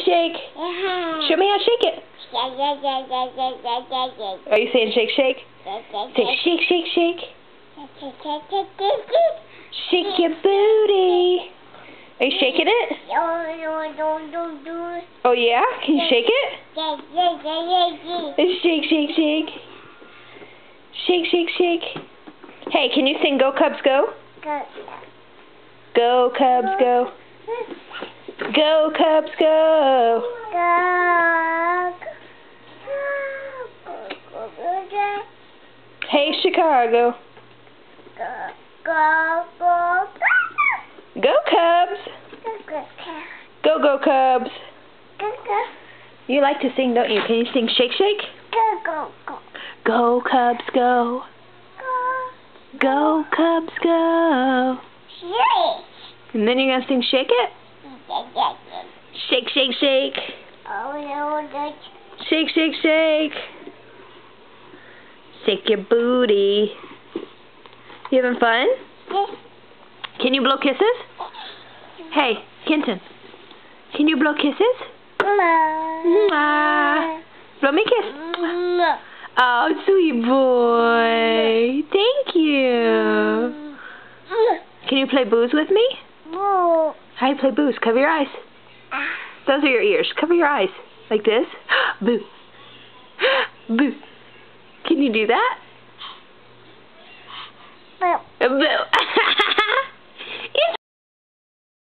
shake. Show me how to shake it. Are you saying shake, shake? Say shake, shake, shake. Shake your booty. Are you shaking it? Oh yeah? Can you shake it? Shake, shake, shake. Shake, shake, shake. Hey, can you sing Go Cubs Go? Go Cubs Go. Go Cubs Go. Hey Chicago. Go Cubs. Go Go Cubs. You like to sing, don't you? Can you sing Shake Shake? Go Cubs Go. Go Cubs Go. And then you're going to sing Shake It? Shake, shake, shake. Shake, shake, shake. Shake your booty. You having fun? Can you blow kisses? Hey, Kenton. Can you blow kisses? Mwah. Blow me a kiss. Oh, sweet boy. Thank you. Can you play booze with me? How do you play booze? Cover your eyes. Those are your ears. Cover your eyes. Like this. Boo. Boo. Can you do that? Boo.